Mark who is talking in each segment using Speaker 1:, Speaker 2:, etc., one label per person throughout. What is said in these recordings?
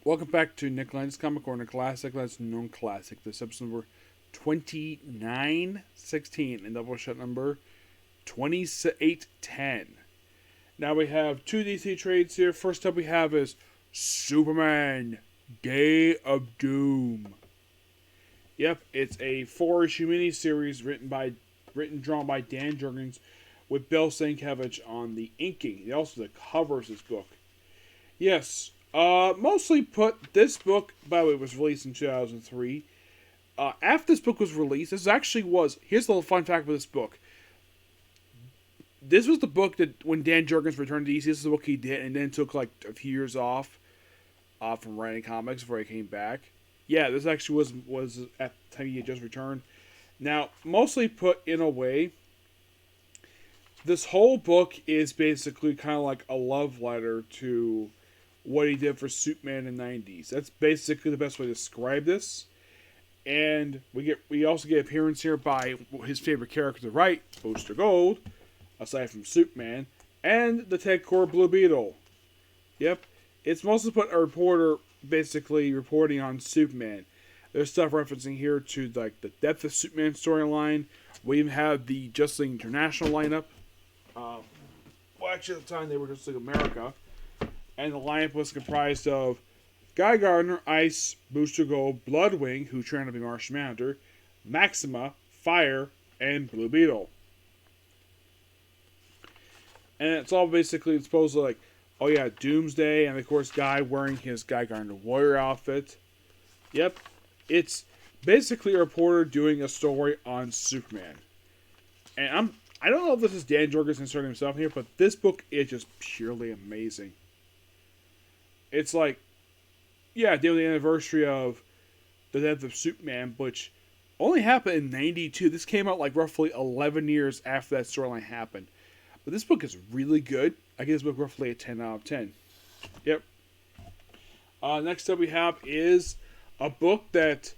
Speaker 1: Welcome back to Nick Lenz Comic Corner Classic. That's known classic. This episode number 2916 and Doubleshot number 2810. Now we have two DC trades here. First up we have is Superman Day of Doom. Yep, it's a 4-issue miniseries drawn by Dan Jurgens with Bill Sienkiewicz on the inking. He also the covers this book. Yes, mostly put, this book, by the way, was released in 2003. After this book was released, here's the little fun fact with this book. This was the book that, when Dan Jurgens returned to DC, this is the book he did, and then took like a few years off from writing comics before he came back. Yeah, this actually was at the time he had just returned. Now, mostly put in a way, this whole book is basically kind of like a love letter to what he did for Superman in the 90s. That's basically the best way to describe this. And we also get appearance here by his favorite character to write, Booster Gold, aside from Superman, and the Ted Core Blue Beetle. Yep, it's mostly put a reporter basically reporting on Superman. There's stuff referencing here to like the Death of Superman storyline. We even have the Justice League International lineup. Well, actually, at the time they were Justice League America, and the lineup was comprised of Guy Gardner, Ice, Booster Gold, Bloodwing, who turned out to be Martian Manhunter, Maxima, Fire, and Blue Beetle. And it's all basically supposed to like, oh yeah, Doomsday, and of course Guy wearing his Guy Gardner Warrior outfit. Yep, it's basically a reporter doing a story on Superman. And I don't know if this is Dan Jurgens inserting himself in here, but this book is just purely amazing. It's like, yeah, dealing with the anniversary of the death of Superman, which only happened in 92. This came out like roughly 11 years after that storyline happened. But this book is really good. I give this book roughly a 10 out of 10. Yep. Next up we have is a book that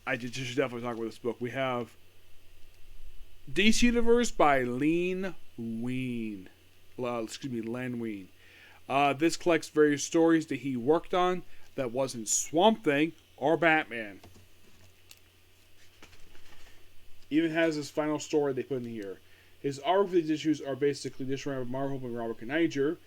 Speaker 1: I should definitely talk about this book. We have DC Universe by Len Wein. Len Wein. This collects various stories that he worked on that wasn't Swamp Thing or Batman. Even has his final story they put in here. His artwork for these issues are basically this round of Marvel by Robert Kaniger.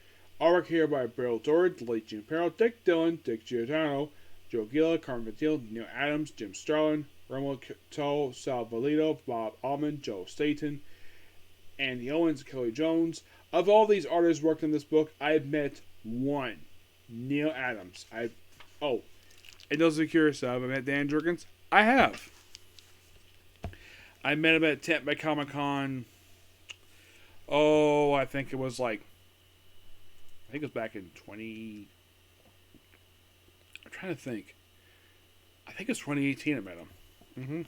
Speaker 1: Artwork here by Bill Dodd, Late Jim Perrell, Dick Dillon, Dick Giordano, Joe Gilla, Carmen Ventil, Neil Adams, Jim Starlin, Romo Toe, Sal Valito, Bob Allman, Joe Staten, Andy Owens, Kelly Jones. Of all these artists worked on this book, I've met one, Neil Adams. And those are curious, have I met Dan Jurgens? I have. I met him at Tampa Bay Comic Con. I think it was back in 20. I'm trying to think. I think it's 2018 I met him. Mm-hmm.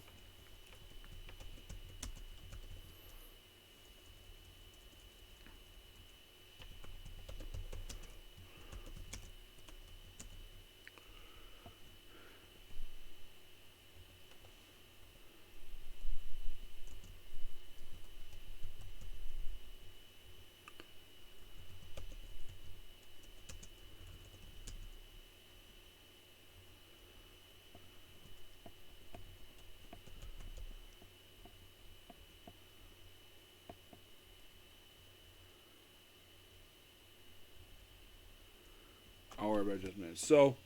Speaker 1: I'll worry about it just a minute. So,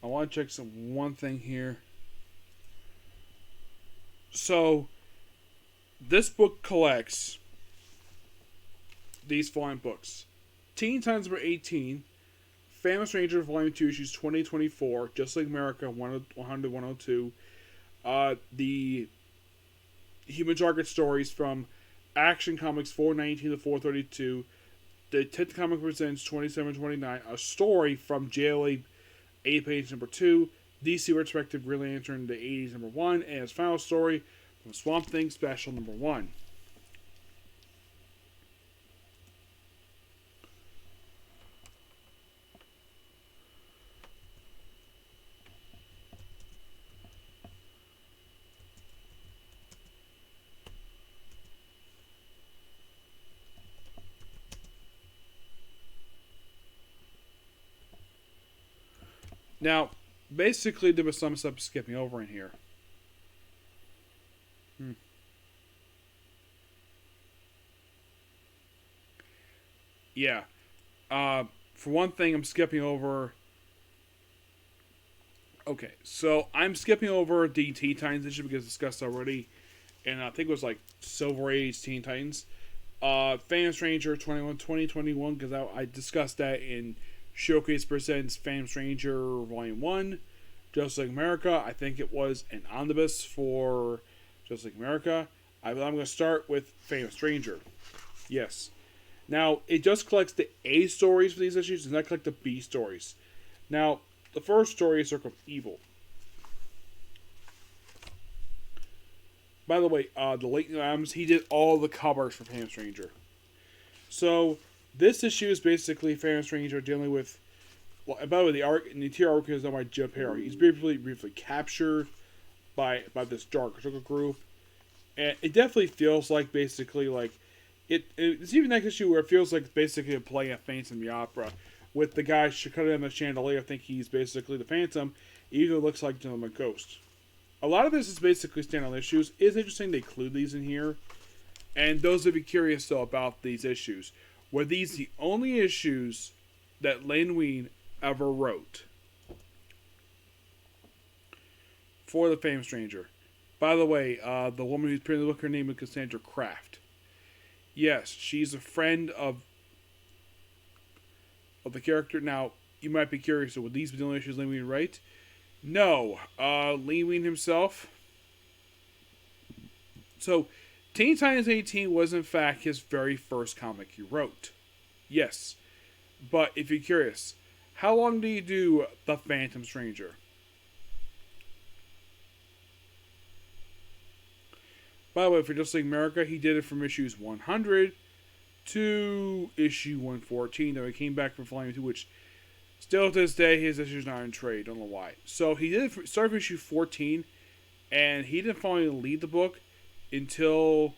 Speaker 1: I want to check one thing here. So, this book collects these following books: Teen Titans number 18, Famous Ranger Volume 2, issues 2024, Just Like America 100 102, the Human Target stories from Action Comics 419 to 432, the Tit Comic Presents 2729, a story from JLA 8 page number 2, DC Retrospective Green Lantern the 80s number 1, and his final story from Swamp Thing Special number 1. Now, basically, there was some stuff skipping over in here. Yeah. For one thing, I'm skipping over. Okay, so I'm skipping over the Teen Titans issue because it's discussed already, and I think it was like Silver Age Teen Titans. Phantom Stranger 2021 because I discussed that in Showcase Presents Phantom Stranger Volume 1. Just Like America, I think it was an omnibus for Just Like America. I'm going to start with Phantom Stranger. Yes. Now, it just collects the A stories for these issues, it does not collect the B stories. Now, the first story is Circle of Evil. By the way, the Leighton Adams, he did all the covers for Phantom Stranger. So, this issue is basically Phantom Stranger dealing with. Well, by the way, the interior arc is done by Jim Perry. He's briefly captured by this Dark Circle group, and it definitely feels like basically like it's even that issue where it feels like basically a play of Phantom the Opera, with the guy cutting on the chandelier. I think he's basically the Phantom, even though it looks like a ghost. A lot of this is basically standalone issues. It's interesting they include these in here, and those of you curious though about these issues, were these the only issues that Len Wein ever wrote for the Phantom Stranger? By the way, the woman who's printing the book, her name is Cassandra Kraft. Yes, she's a friend of the character. Now, you might be curious, so would these be the only issues Len Wein write? No. Len Wein himself. So, Teen Titans 18 was in fact his very first comic he wrote. Yes. But if you're curious, how long do you do The Phantom Stranger? By the way, for Just Like America, he did it from issues 100 to issue 114. Though he came back from Volume 2, which still to this day, his issue's not in trade. Don't know why. So he did start from issue 14, and he didn't finally lead the book until,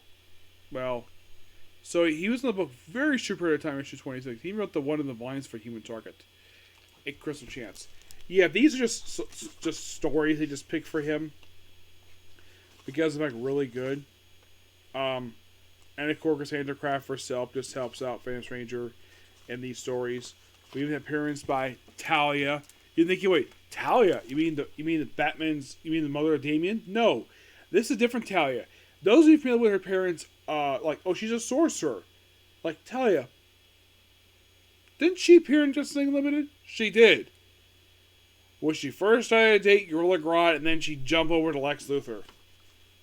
Speaker 1: well, so he was in the book very short period of time, issue 26. He wrote the one of the volumes for Human Target. A Crystal Chance. Yeah, these are just stories they just picked for him because they're like really good. And of course, Cassandra Kraft herself just helps out Phantom Stranger in these stories. We even have appearance by Talia. You think, wait, Talia? You mean the Batman's? You mean the mother of Damien? No, this is a different Talia. Those of you familiar with her parents, like, oh, she's a sorcerer, like Talia. Didn't she appear in Justice League Unlimited? She did. Was she first started to date Gorilla Grodd and then she jumped over to Lex Luthor?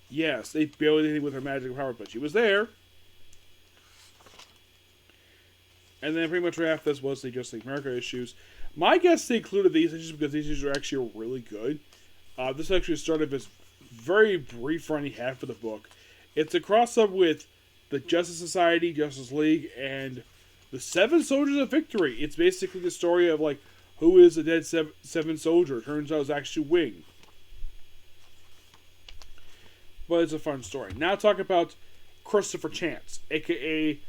Speaker 1: Yes, they barely did anything with her magical power, but she was there. And then pretty much right after this was the Just Like America issues. My guess they included these issues because these issues are actually really good. This actually started this very brief run he had for the book. It's a cross-up with the Justice Society, Justice League, and the Seven Soldiers of Victory. It's basically the story of, like, who is the dead seven soldier. Turns out it's actually Wing. But it's a fun story. Now talk about Christopher Chance, a.k.a.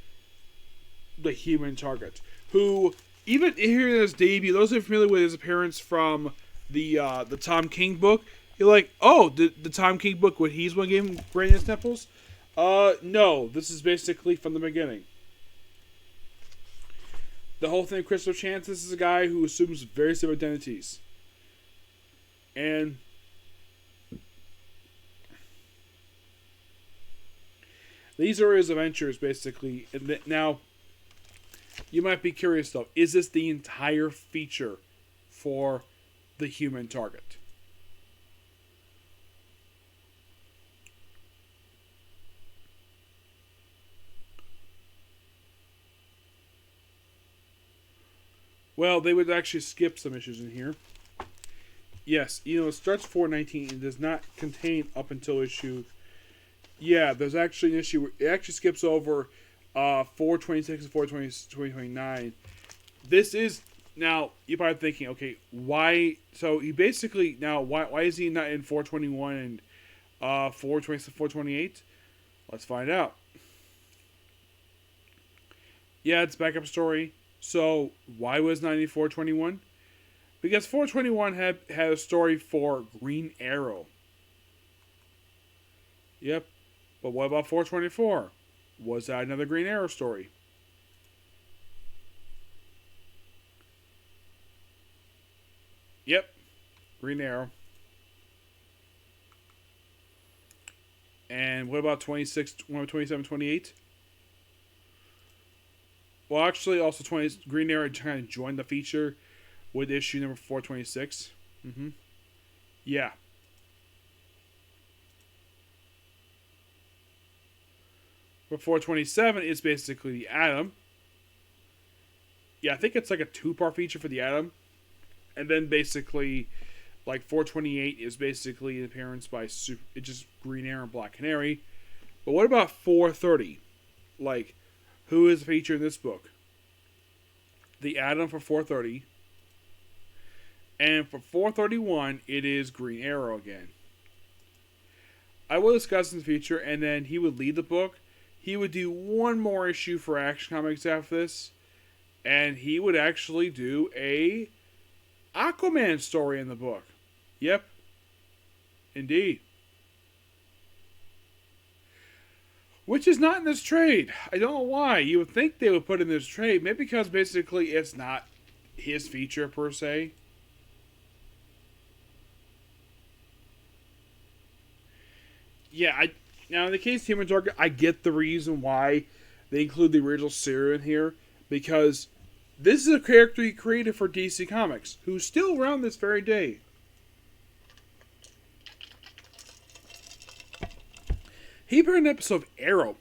Speaker 1: the Human Target, who, even here in his debut, those who are familiar with his appearance from the Tom King book, you're like, oh, the Tom King book, when he's one gave him greatness nipples? No, this is basically from the beginning. The whole thing of Christopher Chance, this is a guy who assumes various different identities. And these are his adventures, basically. And now, you might be curious, though. Is this the entire feature for the Human Target? Well, they would actually skip some issues in here. Yes, it starts 419 and does not contain up until issue. Yeah, there's actually an issue where it actually skips over 426 and 429. This is, now, you're probably thinking, okay, why? So he basically, now, why is he not in 421 and 426 and 428? Let's find out. Yeah, it's backup story. So, why was 9421? Because 421 had a story for Green Arrow. Yep. But what about 424? Was that another Green Arrow story? Yep. Green Arrow. And what about 26, 27, 28? Well, actually, also Green Arrow kind of joined the feature with issue number 426. Yeah. For 427, it's basically the Atom. Yeah, I think it's like a 2-part feature for the Atom. And then basically, like 428 is basically an appearance by it's just Green Arrow and Black Canary. But what about 430? Like, who is the feature in this book? The Atom for 430. And for 431, it is Green Arrow again. I will discuss in the future, and then he would lead the book. He would do one more issue for Action Comics after this. And he would actually do a Aquaman story in the book. Yep. Indeed. Which is not in this trade. I don't know why. You would think they would put in this trade. Maybe because basically it's not his feature per se. Yeah, now in the case of Human Target, I get the reason why they include the original serial in here. Because this is a character he created for DC Comics, who's still around this very day. He appeared in an episode of Arrow.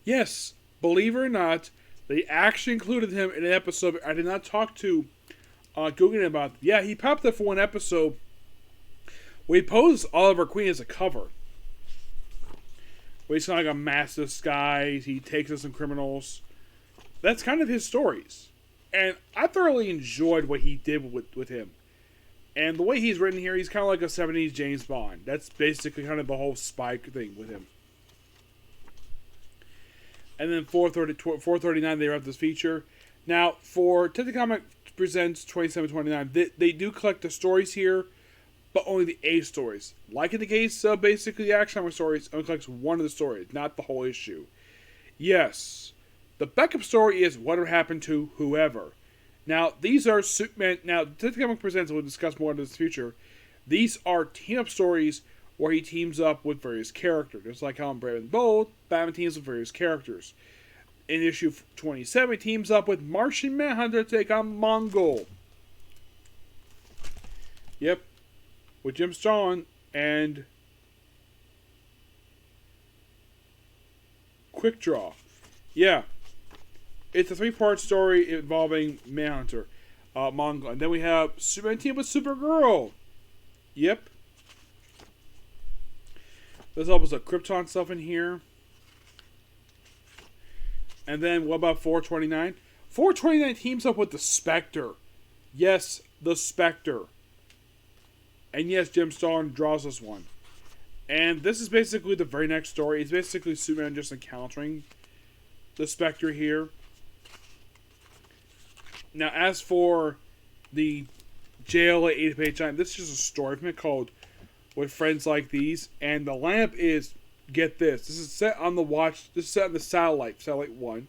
Speaker 1: Yes, believe it or not, they actually included him in an episode. I did not talk to Guggen about it. Yeah, he popped up for one episode where he posed Oliver Queen as a cover. Where he's kind of like a mass disguise. He takes in some criminals. That's kind of his stories. And I thoroughly enjoyed what he did with him. And the way he's written here, he's kind of like a 70s James Bond. That's basically kind of the whole spy thing with him. And then 439, they wrap this feature. Now, for Detective Comic Presents 2729, they do collect the stories here, but only the A stories. Like in the case of basically the Action Comic stories, only collects one of the stories, not the whole issue. Yes, the backup story is what happened to whoever. Now, these are Superman. Now, Detective Comic Presents, we'll discuss more in this future. These are team-up stories where he teams up with various characters. Just like how in Brave and Bold, Batman teams with various characters. In issue 27, he teams up with Martian Manhunter to take on Mongol. Yep. With Jim Starlin and Quick Draw. Yeah. It's a 3-part story involving Manhunter, Mongol. And then we have Superman team with Supergirl. Yep. There's also Krypton stuff in here. And then what about 429? 429 teams up with the Spectre. Yes, the Spectre. And yes, Jim Starlin draws this one. And this is basically the very next story. It's basically Superman just encountering the Spectre here. Now, as for the JLA 80-page time, this is just a story from it called With Friends Like These. And the lineup is, get this is set on the watch, this is set on the Satellite 1.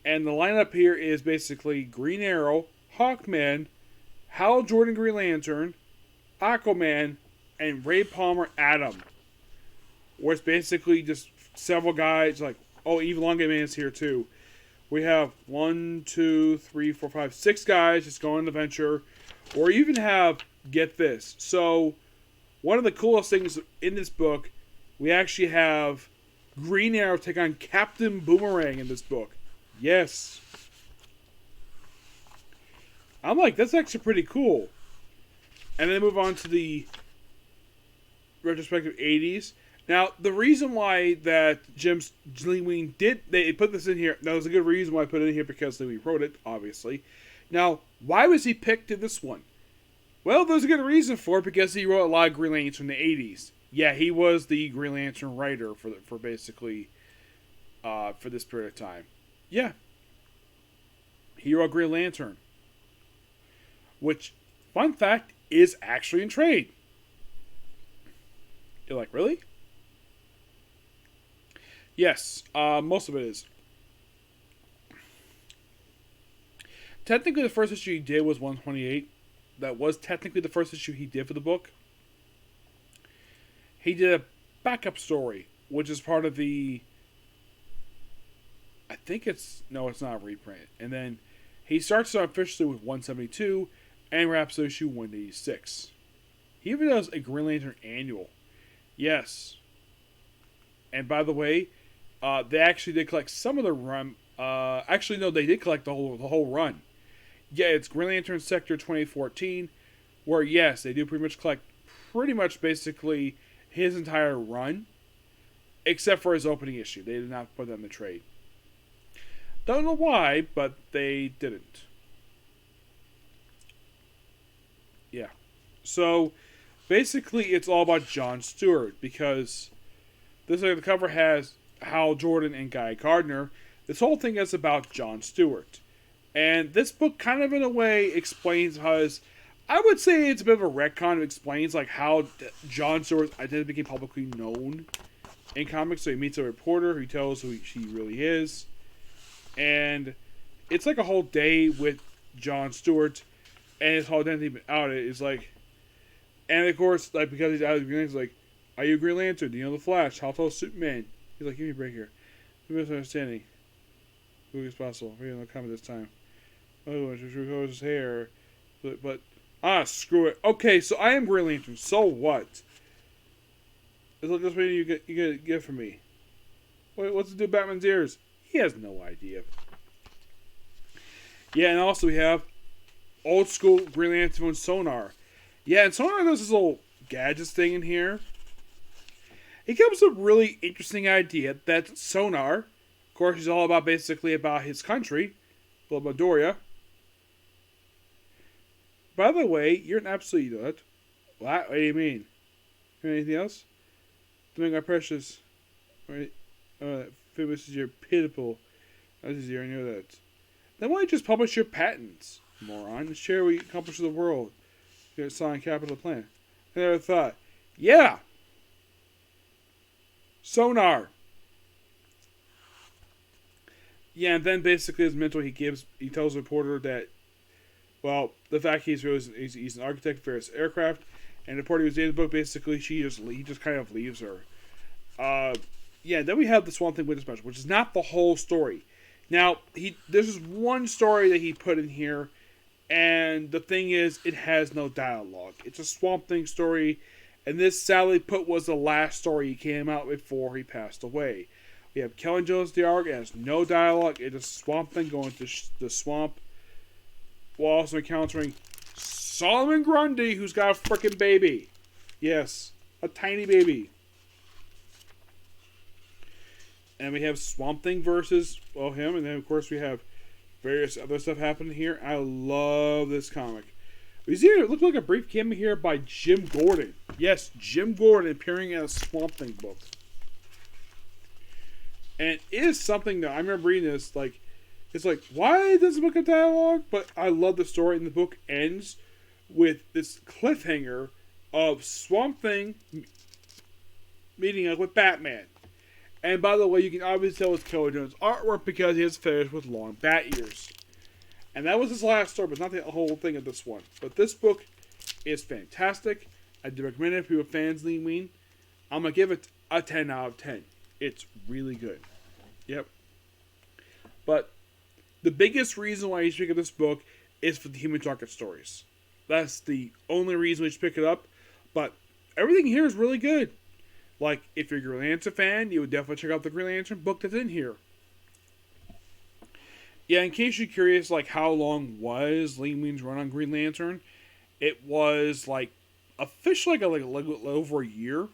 Speaker 1: And the lineup here is basically Green Arrow, Hawkman, Hal Jordan Green Lantern, Aquaman, and Ray Palmer Atom. Where it's basically just several guys, like, oh, Eve Longa Man is here too. We have 1, 2, 3, 4, 5, 6 guys just going on an adventure. Or you even have, get this. So, one of the coolest things in this book, we actually have Green Arrow take on Captain Boomerang in this book. Yes. I'm like, that's actually pretty cool. And then move on to the retrospective 80s. Now, the reason why that Len Wein they put this in here, that was a good reason why I put it in here, because Len Wein wrote it, obviously. Now, why was he picked in this one? Well, there's a good reason for it, because he wrote a lot of Green Lanterns in the 80s. Yeah, he was the Green Lantern writer for basically, for this period of time. Yeah. He wrote Green Lantern. which, fun fact, is actually in trade. You're like, really? Yes, most of it is. Technically, the first issue he did was 128. That was technically the first issue he did for the book. He did a backup story, which is part of the... I think it's... No, it's not a reprint. And then he starts officially with 172 and wraps issue 186. He even does a Green Lantern annual. Yes. And by the way, they actually did collect some of the run. Actually, no, they did collect the whole run. Yeah, it's Green Lantern Sector 2014, where yes, they do pretty much collect basically his entire run, except for his opening issue. They did not put that in the trade. Don't know why, but they didn't. Yeah. So, basically, it's all about John Stewart, because this the cover has Hal Jordan and Guy Gardner. This whole thing is about John Stewart. And this book kind of in a way explains how I would say it's a bit of a retcon. It explains like how John Stewart's identity became publicly known in comics. So he meets a reporter who tells who she really is. And it's like a whole day with John Stewart and his whole identity out. It's like, and of course, like because he's out of the Green Lantern, he's like, are you Green Lantern? Do you know the Flash? How tall is Superman? He's like, give me a break here. Misunderstanding. Who is possible? We're going to come this time. Oh, just record his hair. But screw it. Okay, so I am Green Lantern. So what? It's like this way you get from me. What's to do Batman's ears? He has no idea. Yeah, and also we have old school Green Lantern Sonar. Yeah, and Sonar does this little gadgets thing in here. He comes up with a really interesting idea that Sonar, of course, he's all about basically about his country, Doria. By the way, you're an absolute idiot. What do you mean? Anything else? To make my precious. Right? This is your pitiful. This is your, I know that. Then why don't you just publish your patents, moron? Share what you accomplish to the world. Your sign capital plan. I never thought. Yeah! Sonar! Yeah, and then basically his mentor, he tells the reporter that, well, the fact he's an architect for his aircraft, and the reporter who's in the book, basically, he just kind of leaves her. Yeah, then we have the Swamp Thing Witness Special, which is not the whole story. Now, this is one story that he put in here, and the thing is, it has no dialogue. It's a Swamp Thing story, and this, sadly put, was the last story he came out before he passed away. We have Kellen Jones' dialogue. It has no dialogue. It's a Swamp Thing going to the swamp, while also encountering Solomon Grundy, who's got a freaking baby. Yes, a tiny baby. And we have Swamp Thing versus, well, him. And then, of course, we have various other stuff happening here. I love this comic. We see it looked like a brief cameo here by Jim Gordon. Yes, Jim Gordon appearing in a Swamp Thing book. And it is something that I remember reading this, like, it's like, why does the book have dialogue? But I love the story, and the book ends with this cliffhanger of Swamp Thing meeting up with Batman. And by the way, you can obviously tell it's Kellen Jones' artwork because he has fetish with long bat ears. And that was his last story, but not the whole thing of this one. But this book is fantastic. I do recommend it if you're fans of Len Wein. I'm going to give it a 10 out of 10. It's really good. Yep. But the biggest reason why you should pick up this book is for the Human Target stories. That's the only reason we should pick it up. But everything here is really good. Like, if you're a Green Lantern fan, you would definitely check out the Green Lantern book that's in here. Yeah, in case you're curious, like, how long was Len Wein's run on Green Lantern? It was, like, officially, like over a year.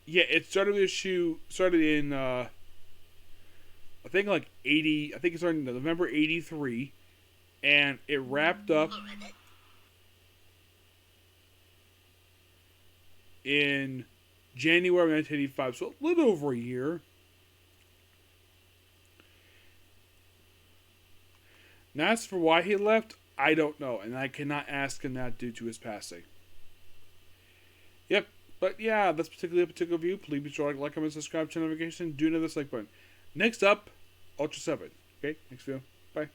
Speaker 1: Yeah, it started in, I think, like, I think it started in November 83, and it wrapped up in January 1985, so a little over a year. And as for why he left, I don't know, and I cannot ask him that due to his passing. Yep, but yeah, that's particularly a particular view. Please be sure to like, comment, subscribe, turn notification, do another like button. Next up, Ultra 7. Okay, next video. Bye.